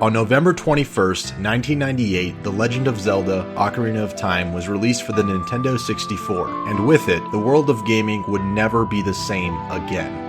On November 21st, 1998, The Legend of Zelda Ocarina of Time was released for the Nintendo 64, and with it, the world of gaming would never be the same again.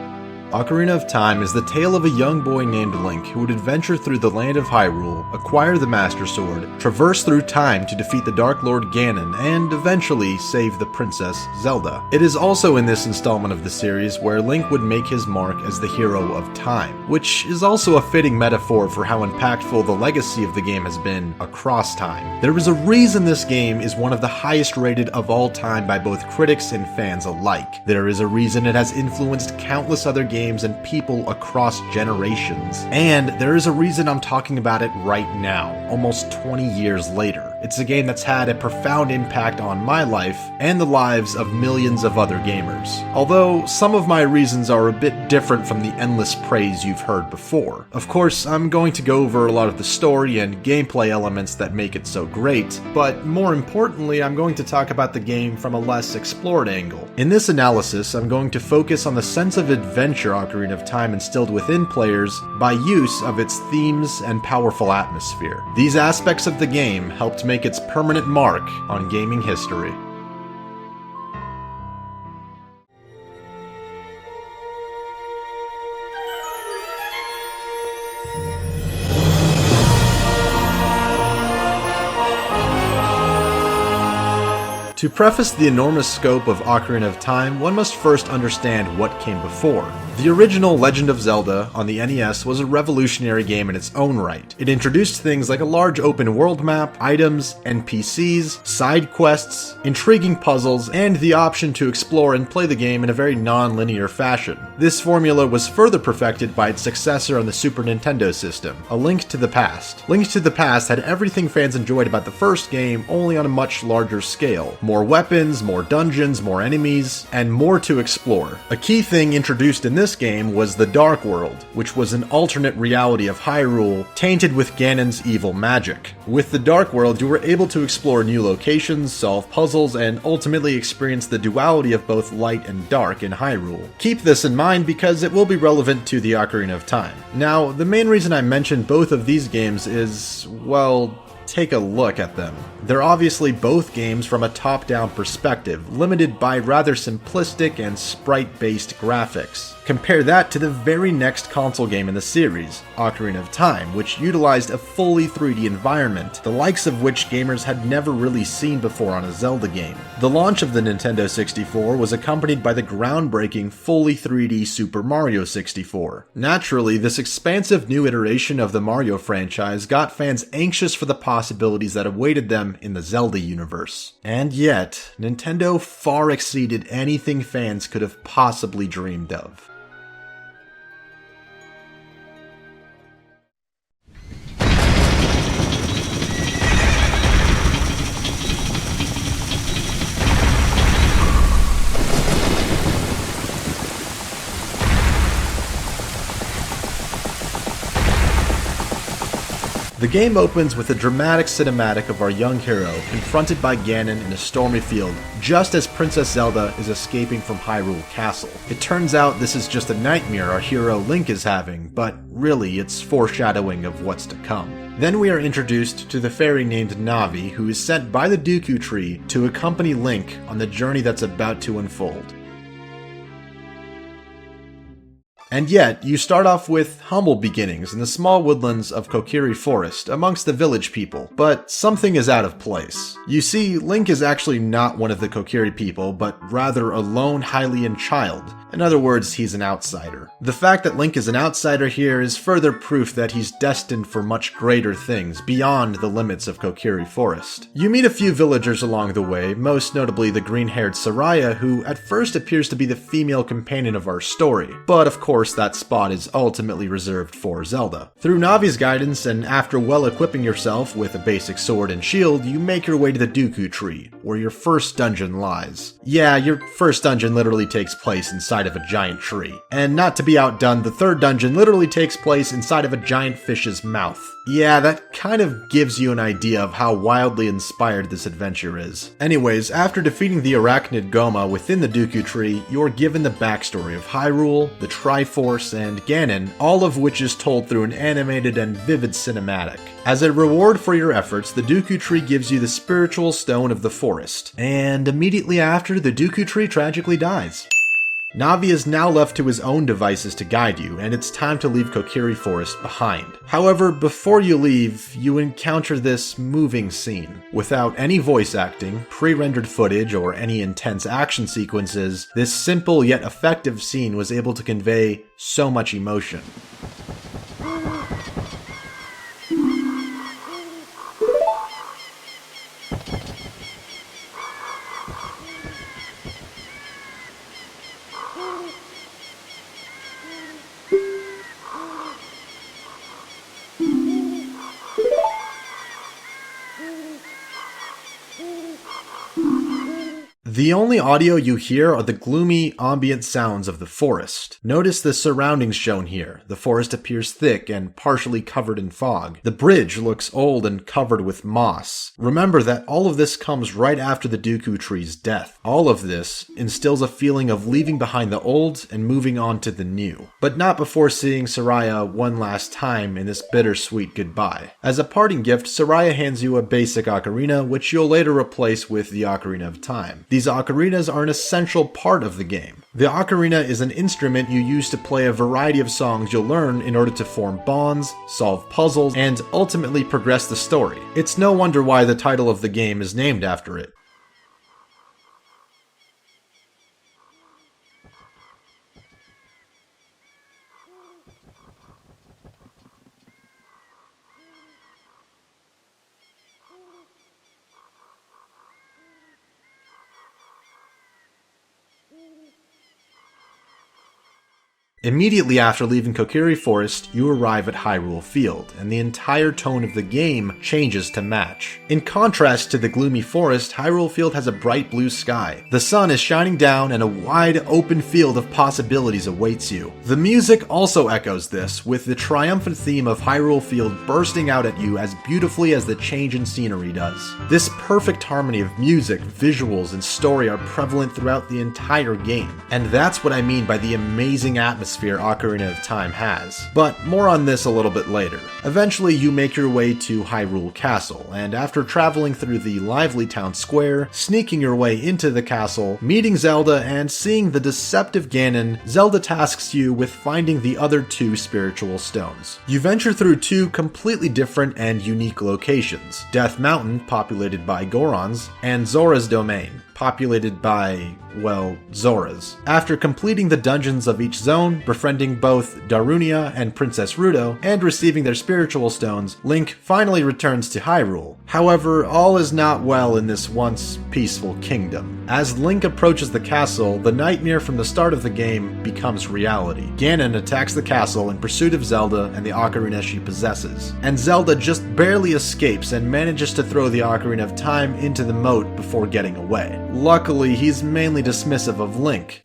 Ocarina of Time is the tale of a young boy named Link who would adventure through the land of Hyrule, acquire the Master Sword, traverse through time to defeat the Dark Lord Ganon, and eventually save the Princess Zelda. It is also in this installment of the series where Link would make his mark as the hero of time, which is also a fitting metaphor for how impactful the legacy of the game has been across time. There is a reason this game is one of the highest rated of all time by both critics and fans alike. There is a reason it has influenced countless other games and people across generations. And there is a reason I'm talking about it right now, almost 20 years later. It's a game that's had a profound impact on my life and the lives of millions of other gamers. Although some of my reasons are a bit different from the endless praise you've heard before. Of course, I'm going to go over a lot of the story and gameplay elements that make it so great, but more importantly, I'm going to talk about the game from a less explored angle. In this analysis, I'm going to focus on the sense of adventure Ocarina of Time instilled within players by use of its themes and powerful atmosphere. These aspects of the game helped make its permanent mark on gaming history. To preface the enormous scope of Ocarina of Time, one must first understand what came before. The original Legend of Zelda on the NES was a revolutionary game in its own right. It introduced things like a large open world map, items, NPCs, side quests, intriguing puzzles, and the option to explore and play the game in a very non-linear fashion. This formula was further perfected by its successor on the Super Nintendo system, A Link to the Past. Link to the Past had everything fans enjoyed about the first game, only on a much larger scale. More weapons, more dungeons, more enemies, and more to explore. A key thing introduced in this game was the Dark World, which was an alternate reality of Hyrule, tainted with Ganon's evil magic. With the Dark World, you were able to explore new locations, solve puzzles, and ultimately experience the duality of both light and dark in Hyrule. Keep this in mind because it will be relevant to the Ocarina of Time. Now, the main reason I mentioned both of these games is, well, take a look at them. They're obviously both games from a top-down perspective, limited by rather simplistic and sprite-based graphics. Compare that to the very next console game in the series, Ocarina of Time, which utilized a fully 3D environment, the likes of which gamers had never really seen before on a Zelda game. The launch of the Nintendo 64 was accompanied by the groundbreaking fully 3D Super Mario 64. Naturally, this expansive new iteration of the Mario franchise got fans anxious for the possibilities that awaited them in the Zelda universe. And yet, Nintendo far exceeded anything fans could have possibly dreamed of. The game opens with a dramatic cinematic of our young hero confronted by Ganon in a stormy field, just as Princess Zelda is escaping from Hyrule Castle. It turns out this is just a nightmare our hero Link is having, but really it's foreshadowing of what's to come. Then we are introduced to the fairy named Navi, who is sent by the Dooku tree to accompany Link on the journey that's about to unfold. And yet, you start off with humble beginnings in the small woodlands of Kokiri Forest amongst the village people, but something is out of place. You see, Link is actually not one of the Kokiri people, but rather a lone Hylian child. In other words, he's an outsider. The fact that Link is an outsider here is further proof that he's destined for much greater things beyond the limits of Kokiri Forest. You meet a few villagers along the way, most notably the green-haired Saraya, who at first appears to be the female companion of our story, but of course that spot is ultimately reserved for Zelda. Through Navi's guidance, and after well equipping yourself with a basic sword and shield, you make your way to the Dooku tree, where your first dungeon lies. Yeah, your first dungeon literally takes place inside of a giant tree. And not to be outdone, the third dungeon literally takes place inside of a giant fish's mouth. Yeah, that kind of gives you an idea of how wildly inspired this adventure is. Anyways, after defeating the arachnid Goma within the Dooku tree, you're given the backstory of Hyrule, the Triforce, Force, and Ganon, all of which is told through an animated and vivid cinematic. As a reward for your efforts, the Dooku Tree gives you the spiritual stone of the forest, and immediately after, the Dooku Tree tragically dies. Navi is now left to his own devices to guide you, and it's time to leave Kokiri Forest behind. However, before you leave, you encounter this moving scene. Without any voice acting, pre-rendered footage, or any intense action sequences, this simple yet effective scene was able to convey so much emotion. The only audio you hear are the gloomy, ambient sounds of the forest. Notice the surroundings shown here. The forest appears thick and partially covered in fog. The bridge looks old and covered with moss. Remember that all of this comes right after the Dooku Tree's death. All of this instills a feeling of leaving behind the old and moving on to the new. But not before seeing Soraya one last time in this bittersweet goodbye. As a parting gift, Soraya hands you a basic ocarina, which you'll later replace with the Ocarina of Time. These ocarinas are an essential part of the game. The ocarina is an instrument you use to play a variety of songs you'll learn in order to form bonds, solve puzzles, and ultimately progress the story. It's no wonder why the title of the game is named after it. Immediately after leaving Kokiri Forest, you arrive at Hyrule Field, and the entire tone of the game changes to match. In contrast to the gloomy forest, Hyrule Field has a bright blue sky. The sun is shining down and a wide open field of possibilities awaits you. The music also echoes this, with the triumphant theme of Hyrule Field bursting out at you as beautifully as the change in scenery does. This perfect harmony of music, visuals, and story are prevalent throughout the entire game, and that's what I mean by the amazing atmosphere Ocarina of Time has. But more on this a little bit later. Eventually you make your way to Hyrule Castle, and after traveling through the lively town square, sneaking your way into the castle, meeting Zelda, and seeing the deceptive Ganon, Zelda tasks you with finding the other two spiritual stones. You venture through two completely different and unique locations: Death Mountain, populated by Gorons, and Zora's Domain, populated by, well, Zoras. After completing the dungeons of each zone, befriending both Darunia and Princess Ruto, and receiving their spiritual stones, Link finally returns to Hyrule. However, all is not well in this once peaceful kingdom. As Link approaches the castle, the nightmare from the start of the game becomes reality. Ganon attacks the castle in pursuit of Zelda and the ocarina she possesses, and Zelda just barely escapes and manages to throw the Ocarina of Time into the moat before getting away. Luckily, he's mainly dismissive of Link.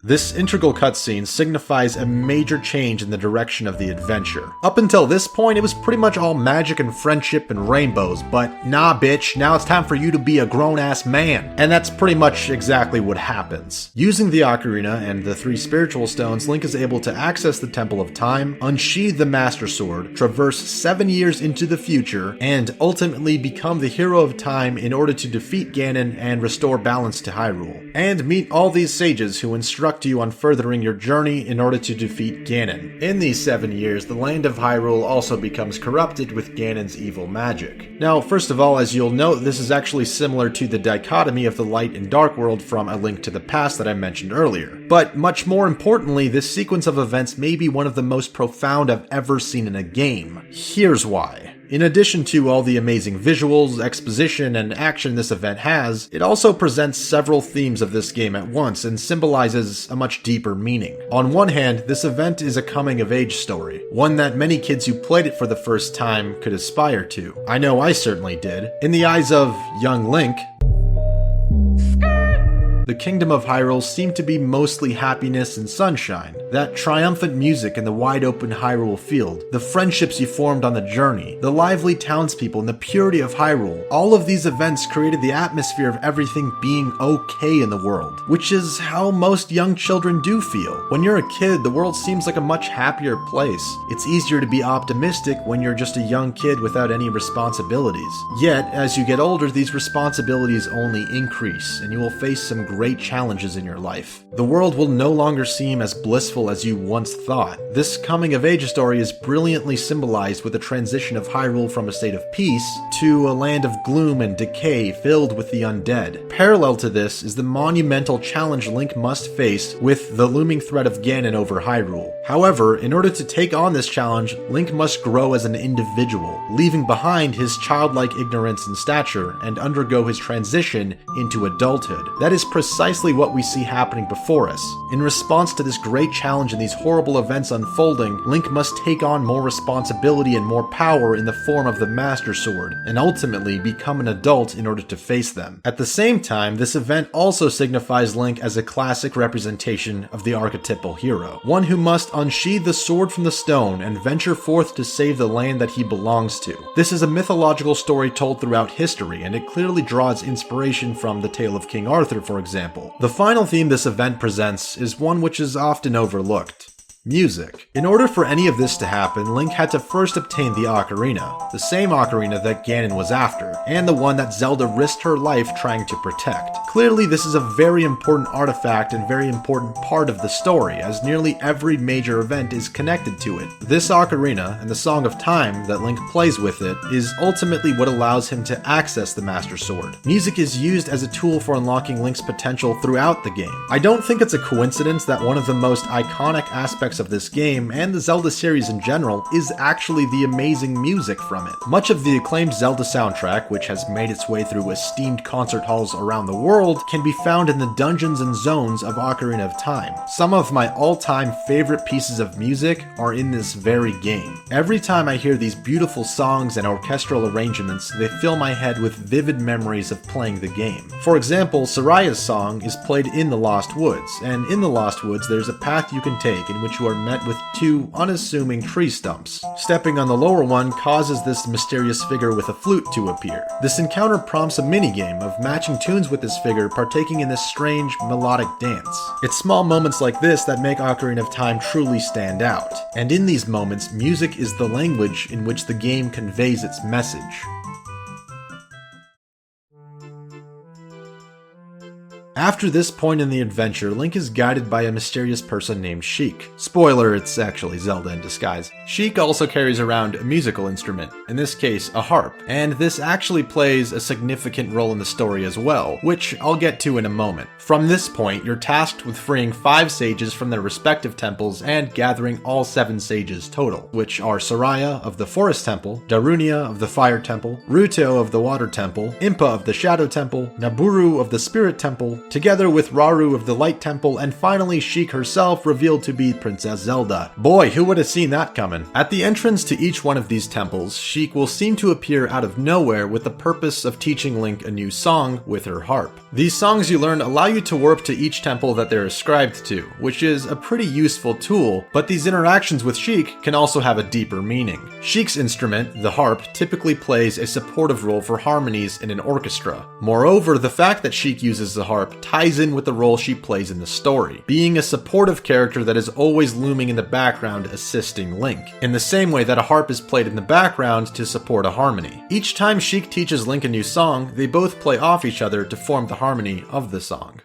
This integral cutscene signifies a major change in the direction of the adventure. Up until this point, it was pretty much all magic and friendship and rainbows, but nah bitch, now it's time for you to be a grown-ass man. And that's pretty much exactly what happens. Using the ocarina and the three spiritual stones, Link is able to access the Temple of Time, unsheathe the Master Sword, traverse 7 years into the future, and ultimately become the hero of time in order to defeat Ganon and restore balance to Hyrule. And meet all these sages who instruct you on furthering your journey in order to defeat Ganon. In these 7 years, the land of Hyrule also becomes corrupted with Ganon's evil magic. Now, first of all, as you'll note, this is actually similar to the dichotomy of the light and dark world from A Link to the Past that I mentioned earlier. But much more importantly, this sequence of events may be one of the most profound I've ever seen in a game. Here's why. In addition to all the amazing visuals, exposition, and action this event has, it also presents several themes of this game at once and symbolizes a much deeper meaning. On one hand, this event is a coming-of-age story, one that many kids who played it for the first time could aspire to. I know I certainly did. In the eyes of young Link, the Kingdom of Hyrule seemed to be mostly happiness and sunshine. That triumphant music in the wide-open Hyrule Field, the friendships you formed on the journey, the lively townspeople, and the purity of Hyrule, all of these events created the atmosphere of everything being okay in the world, which is how most young children do feel. When you're a kid, the world seems like a much happier place. It's easier to be optimistic when you're just a young kid without any responsibilities. Yet, as you get older, these responsibilities only increase, and you will face some great challenges in your life. The world will no longer seem as blissful as you once thought. This coming-of-age story is brilliantly symbolized with the transition of Hyrule from a state of peace to a land of gloom and decay filled with the undead. Parallel to this is the monumental challenge Link must face with the looming threat of Ganon over Hyrule. However, in order to take on this challenge, Link must grow as an individual, leaving behind his childlike ignorance and stature and undergo his transition into adulthood. That is precisely what we see happening before us. In response to this great challenge and these horrible events unfolding, Link must take on more responsibility and more power in the form of the Master Sword, and ultimately become an adult in order to face them. At the same time, this event also signifies Link as a classic representation of the archetypal hero, one who must unsheathe the sword from the stone and venture forth to save the land that he belongs to. This is a mythological story told throughout history, and it clearly draws inspiration from the tale of King Arthur, for example. The final theme this event presents is one which is often overlooked: music. In order for any of this to happen, Link had to first obtain the Ocarina, the same Ocarina that Ganon was after, and the one that Zelda risked her life trying to protect. Clearly, this is a very important artifact and very important part of the story, as nearly every major event is connected to it. This Ocarina, and the Song of Time that Link plays with it, is ultimately what allows him to access the Master Sword. Music is used as a tool for unlocking Link's potential throughout the game. I don't think it's a coincidence that one of the most iconic aspects of this game, and the Zelda series in general, is actually the amazing music from it. Much of the acclaimed Zelda soundtrack, which has made its way through esteemed concert halls around the world, can be found in the dungeons and zones of Ocarina of Time. Some of my all-time favorite pieces of music are in this very game. Every time I hear these beautiful songs and orchestral arrangements, they fill my head with vivid memories of playing the game. For example, Soraya's song is played in the Lost Woods, and in the Lost Woods there's a path you can take in which you are met with two unassuming tree stumps. Stepping on the lower one causes this mysterious figure with a flute to appear. This encounter prompts a minigame of matching tunes with this figure partaking in this strange melodic dance. It's small moments like this that make Ocarina of Time truly stand out, and in these moments, music is the language in which the game conveys its message. After this point in the adventure, Link is guided by a mysterious person named Sheik. Spoiler, it's actually Zelda in disguise. Sheik also carries around a musical instrument, in this case a harp, and this actually plays a significant role in the story as well, which I'll get to in a moment. From this point, you're tasked with freeing 5 sages from their respective temples and gathering all 7 sages total, which are Soraya of the Forest Temple, Darunia of the Fire Temple, Ruto of the Water Temple, Impa of the Shadow Temple, Naburu of the Spirit Temple, together with Rauru of the Light Temple, and finally Sheik herself, revealed to be Princess Zelda. Boy, who would have seen that coming? At the entrance to each one of these temples, Sheik will seem to appear out of nowhere with the purpose of teaching Link a new song with her harp. These songs you learn allow you to warp to each temple that they're ascribed to, which is a pretty useful tool, but these interactions with Sheik can also have a deeper meaning. Sheik's instrument, the harp, typically plays a supportive role for harmonies in an orchestra. Moreover, the fact that Sheik uses the harp ties in with the role she plays in the story, being a supportive character that is always looming in the background assisting Link, in the same way that a harp is played in the background to support a harmony. Each time Sheik teaches Link a new song, they both play off each other to form the harmony of the song.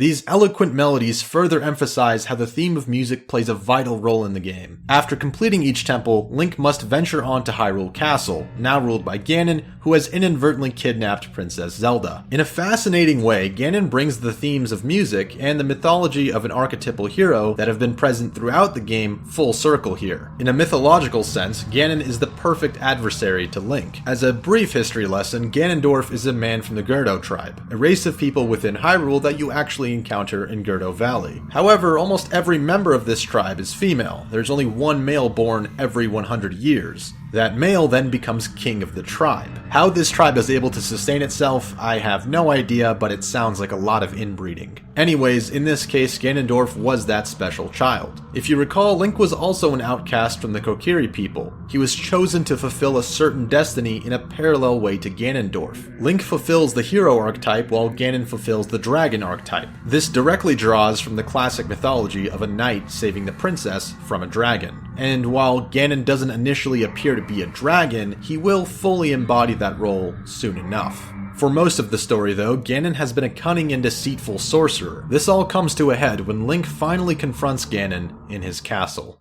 These eloquent melodies further emphasize how the theme of music plays a vital role in the game. After completing each temple, Link must venture on to Hyrule Castle, now ruled by Ganon, who has inadvertently kidnapped Princess Zelda. In a fascinating way, Ganon brings the themes of music and the mythology of an archetypal hero that have been present throughout the game full circle here. In a mythological sense, Ganon is the perfect adversary to Link. As a brief history lesson, Ganondorf is a man from the Gerdo tribe, a race of people within Hyrule that you actually encounter in Gerdo Valley. However, almost every member of this tribe is female. There's only one male born every 100 years. That male then becomes king of the tribe. How this tribe is able to sustain itself, I have no idea, but it sounds like a lot of inbreeding. Anyways, in this case, Ganondorf was that special child. If you recall, Link was also an outcast from the Kokiri people. He was chosen to fulfill a certain destiny in a parallel way to Ganondorf. Link fulfills the hero archetype while Ganon fulfills the dragon archetype. This directly draws from the classic mythology of a knight saving the princess from a dragon. And while Ganon doesn't initially appear to be a dragon, he will fully embody that role soon enough. For most of the story though, Ganon has been a cunning and deceitful sorcerer. This all comes to a head when Link finally confronts Ganon in his castle.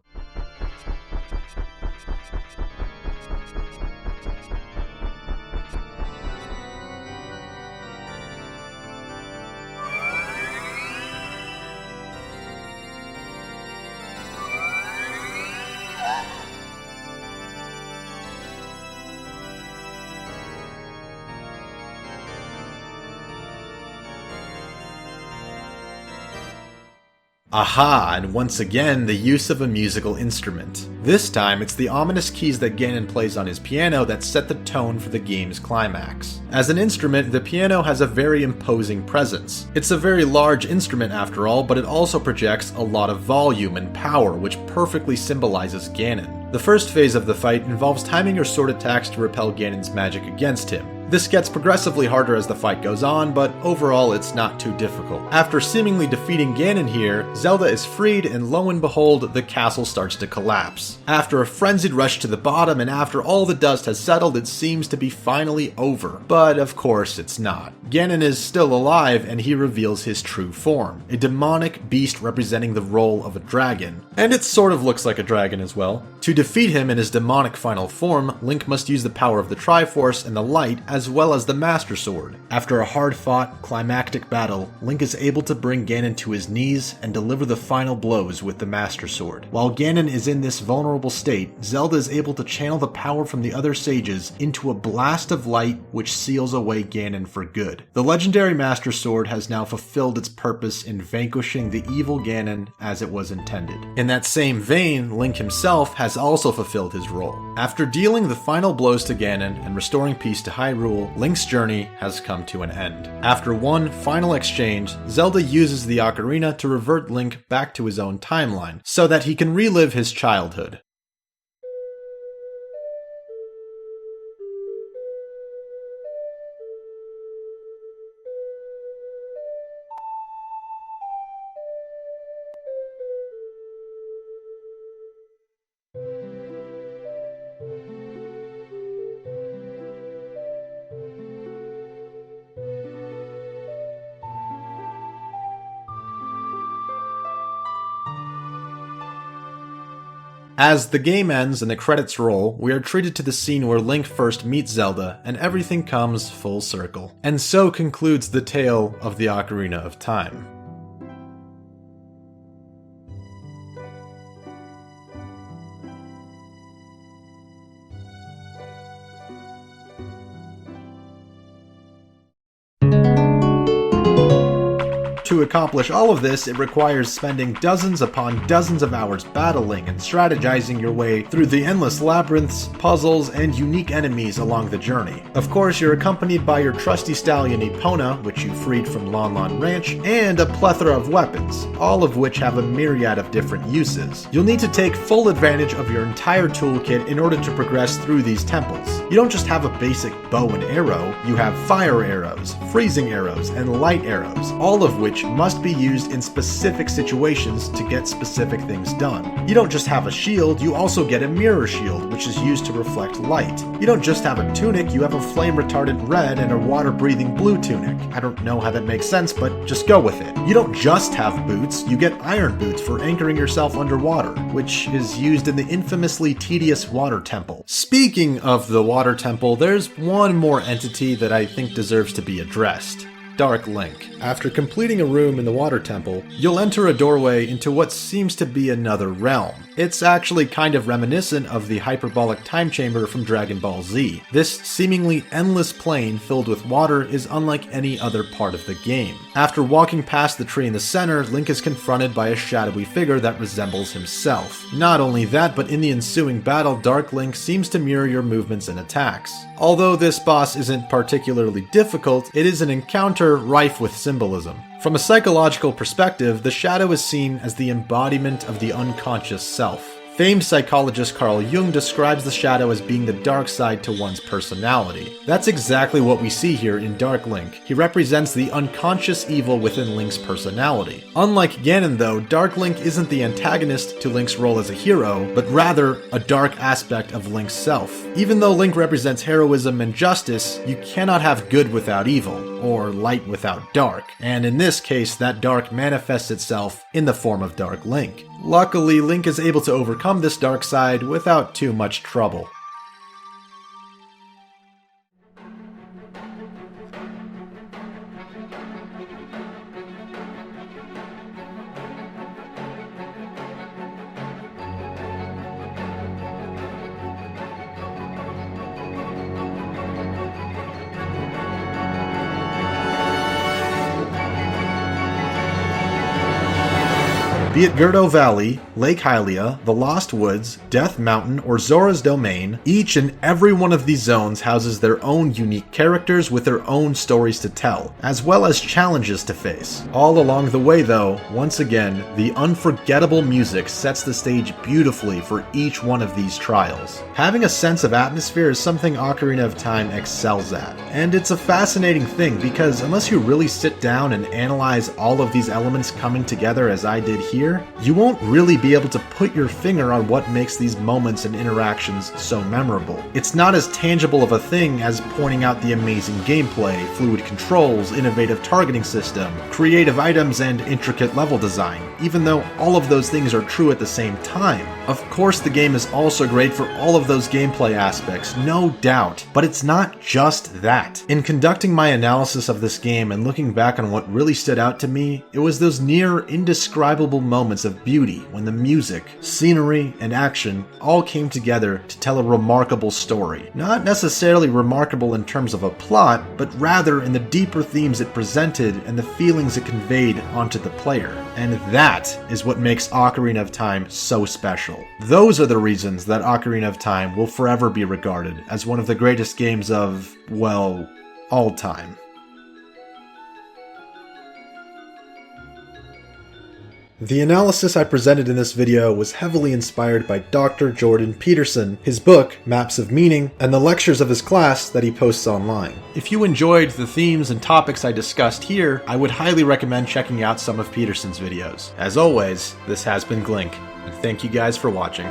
Aha, and once again, the use of a musical instrument. This time, it's the ominous keys that Ganon plays on his piano that set the tone for the game's climax. As an instrument, the piano has a very imposing presence. It's a very large instrument after all, but it also projects a lot of volume and power, which perfectly symbolizes Ganon. The first phase of the fight involves timing your sword attacks to repel Ganon's magic against him. This gets progressively harder as the fight goes on, but overall it's not too difficult. After seemingly defeating Ganon here, Zelda is freed and lo and behold, the castle starts to collapse. After a frenzied rush to the bottom and after all the dust has settled, it seems to be finally over. But of course it's not. Ganon is still alive and he reveals his true form, a demonic beast representing the role of a dragon. And it sort of looks like a dragon as well. To defeat him in his demonic final form, Link must use the power of the Triforce and the light as well as the Master Sword. After a hard-fought, climactic battle, Link is able to bring Ganon to his knees and deliver the final blows with the Master Sword. While Ganon is in this vulnerable state, Zelda is able to channel the power from the other sages into a blast of light which seals away Ganon for good. The legendary Master Sword has now fulfilled its purpose in vanquishing the evil Ganon as it was intended. In that same vein, Link himself has also fulfilled his role. After dealing the final blows to Ganon and restoring peace to Hyrule, Link's journey has come to an end. After one final exchange, Zelda uses the Ocarina to revert Link back to his own timeline, so that he can relive his childhood. As the game ends and the credits roll, we are treated to the scene where Link first meets Zelda, and everything comes full circle. And so concludes the tale of the Ocarina of Time. To accomplish all of this, it requires spending dozens upon dozens of hours battling and strategizing your way through the endless labyrinths, puzzles, and unique enemies along the journey. Of course, you're accompanied by your trusty stallion Epona, which you freed from Lon Lon Ranch, and a plethora of weapons, all of which have a myriad of different uses. You'll need to take full advantage of your entire toolkit in order to progress through these temples. You don't just have a basic bow and arrow, you have fire arrows, freezing arrows, and light arrows, all of which which must be used in specific situations to get specific things done. You don't just have a shield, you also get a mirror shield, which is used to reflect light. You don't just have a tunic, you have a flame-retardant red and a water-breathing blue tunic. I don't know how that makes sense, but just go with it. You don't just have boots, you get iron boots for anchoring yourself underwater, which is used in the infamously tedious water temple. Speaking of the water temple, there's one more entity that I think deserves to be addressed. Dark Link. After completing a room in the water temple, you'll enter a doorway into what seems to be another realm. It's actually kind of reminiscent of the hyperbolic time chamber from Dragon Ball Z. This seemingly endless plane filled with water is unlike any other part of the game. After walking past the tree in the center, Link is confronted by a shadowy figure that resembles himself. Not only that, but in the ensuing battle, Dark Link seems to mirror your movements and attacks. Although this boss isn't particularly difficult, it is an encounter rife with symbolism. From a psychological perspective, the shadow is seen as the embodiment of the unconscious self. Famed psychologist Carl Jung describes the shadow as being the dark side to one's personality. That's exactly what we see here in Dark Link. He represents the unconscious evil within Link's personality. Unlike Ganon though, Dark Link isn't the antagonist to Link's role as a hero, but rather a dark aspect of Link's self. Even though Link represents heroism and justice, you cannot have good without evil, or light without dark, and in this case that dark manifests itself in the form of Dark Link. Luckily, Link is able to overcome this dark side without too much trouble. Be it Gerdo Valley, Lake Hylia, the Lost Woods, Death Mountain, or Zora's Domain, each and every one of these zones houses their own unique characters with their own stories to tell, as well as challenges to face. All along the way though, once again, the unforgettable music sets the stage beautifully for each one of these trials. Having a sense of atmosphere is something Ocarina of Time excels at, and it's a fascinating thing because unless you really sit down and analyze all of these elements coming together as I did here, you won't really be able to put your finger on what makes these moments and interactions so memorable. It's not as tangible of a thing as pointing out the amazing gameplay, fluid controls, innovative targeting system, creative items, and intricate level design, even though all of those things are true at the same time. Of course, the game is also great for all of those gameplay aspects, no doubt, but it's not just that. In conducting my analysis of this game and looking back on what really stood out to me, it was those near indescribable moments of beauty when the music, scenery, and action all came together to tell a remarkable story. Not necessarily remarkable in terms of a plot, but rather in the deeper themes it presented and the feelings it conveyed onto the player. And that is what makes Ocarina of Time so special. Those are the reasons that Ocarina of Time will forever be regarded as one of the greatest games of, well, all time. The analysis I presented in this video was heavily inspired by Dr. Jordan Peterson, his book, Maps of Meaning, and the lectures of his class that he posts online. If you enjoyed the themes and topics I discussed here, I would highly recommend checking out some of Peterson's videos. As always, this has been Glink, and thank you guys for watching.